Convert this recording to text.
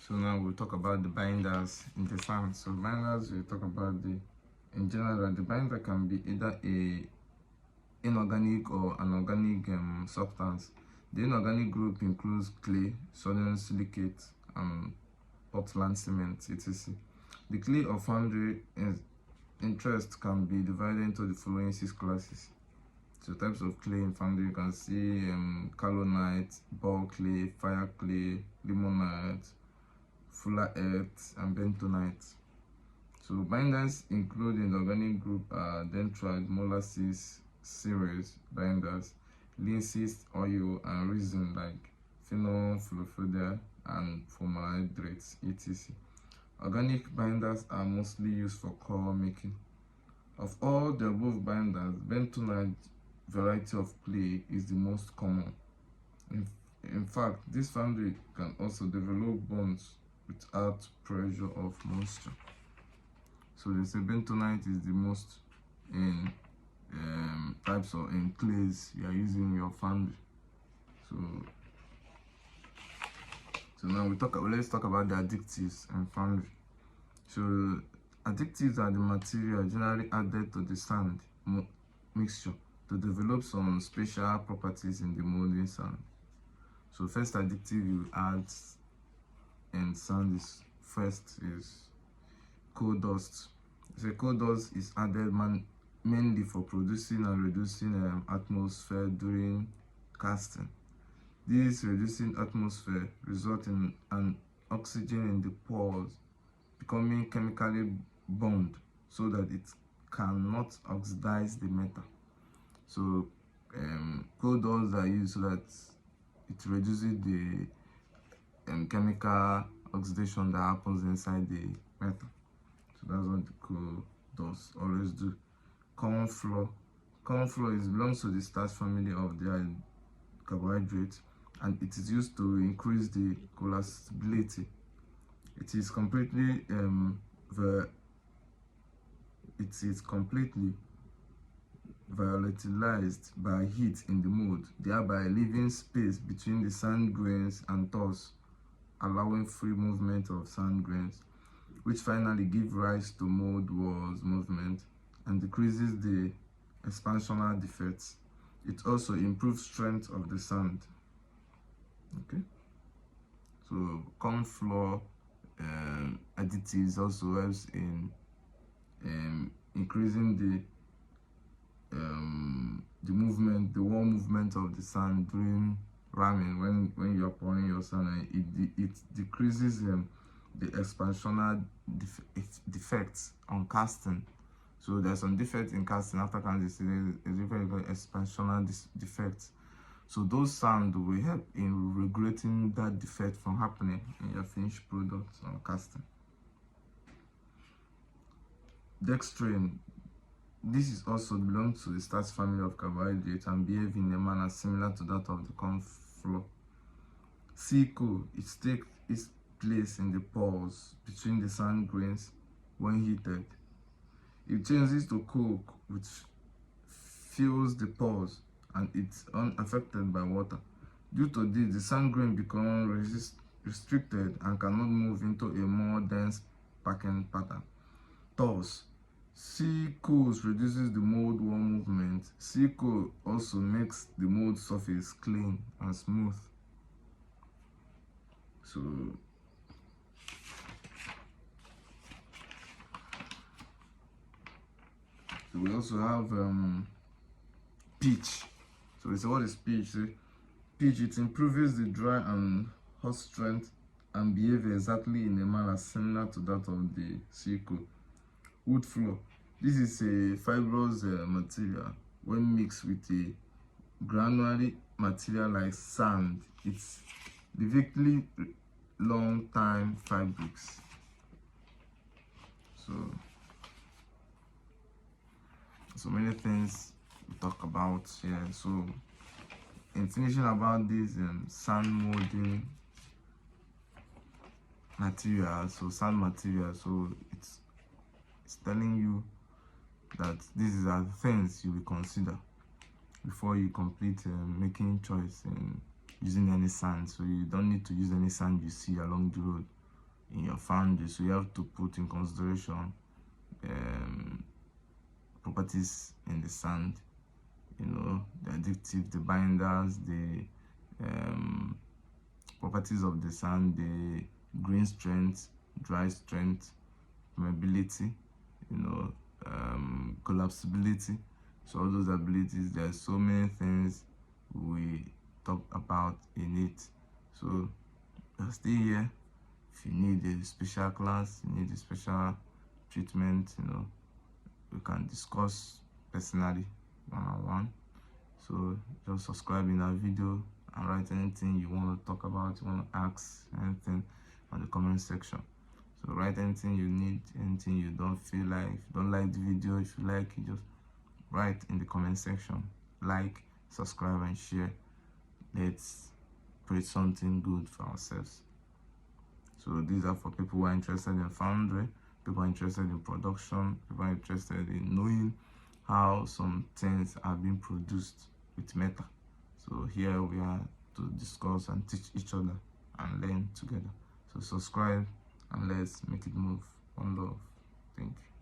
So now we'll talk about the binders in the sand. So binders, we'll talk about in general, the binder can be either a inorganic or an organic substance. The inorganic group includes clay, sodium silicate, and Portland cement, etc. The clay of foundry interest can be divided into the following 6 classes. So types of clay in foundry, you can see kaolinite, ball clay, fire clay, limonite, fuller earth, and bentonite. So binders include in the organic group dendrite, molasses, cereals, binders, linseed oil, and resin like phenol, fluoride, and formaldehyde, etc. Organic binders are mostly used for core making. Of all the above binders, bentonite variety of clay is the most common. In fact, this foundry can also develop bonds without pressure of moisture. So they say bentonite is the most in types of in clays you are using in your foundry. So now let's talk about the additives in foundry. So additives are the material generally added to the sand mixture to develop some special properties in the molding sand. So first additive you add in sand is coal dust. So coal dust is added mainly for producing and reducing atmosphere during casting. This reducing atmosphere results in an oxygen in the pores becoming chemically bound so that it cannot oxidize the metal. So coal dust are used so that it reduces the chemical oxidation that happens inside the metal. So that's what the coal dust always do. Corn flour belongs to the starch family of the carbohydrates, and it is used to increase the collapsibility. It is completely volatilized by heat in the mold, thereby leaving space between the sand grains and thus allowing free movement of sand grains, which finally give rise to mold walls movement and decreases the expansional defects. It also improves strength of the sand. Okay, so corn flour additives also helps in increasing the movement, the wall movement of the sand during ramming. When you are pouring your sand, it decreases the expansional defects on casting. So there's some defects in casting. After casting, there's a very expansional defects. So those sand will help in regulating that defect from happening in your finished product or casting. Dextrine, this is also belongs to the starch family of carbohydrates and behave in a manner similar to that of the corn flour. Coal, it takes its place in the pores between the sand grains when heated. It changes to coke, which fills the pores and it's unaffected by water. Due to this, the sand grain becomes restricted and cannot move into a more dense packing pattern. Thus, coal reduces the mold wall movement. Coal also makes the mold surface clean and smooth. So we also have pitch. So what is pitch? Pitch, it improves the dry and hot strength and behave exactly in a manner similar to that of the coal. Wood flour, this is a fibrous material. When mixed with a granular material like sand, it's vividly long time fabrics. So many things we talk about here. So in finishing about this sand molding material, so it's telling you that these are things you will consider before you complete making choice in using any sand. So you don't need to use any sand you see along the road in your foundry, so you have to put in consideration properties in the sand, you know, the additives, the binders, the properties of the sand, the grain strength, dry strength, permeability, you know, collapsibility. So all those abilities, there are so many things we talk about in it. So stay here. If you need a special class, you need a special treatment, you know, we can discuss personally one-on-one. So just subscribe in our video and write anything you want to talk about, you want to ask anything on the comment section. So write anything you need, anything you don't feel like, if you don't like the video, if you like it, just write in the comment section. Like, subscribe and share. Let's create something good for ourselves. So these are for people who are interested in foundry, people are interested in production, people are interested in knowing how some things are being produced with metal. So here we are to discuss and teach each other and learn together. So subscribe and let's make it move. One love. Thank you.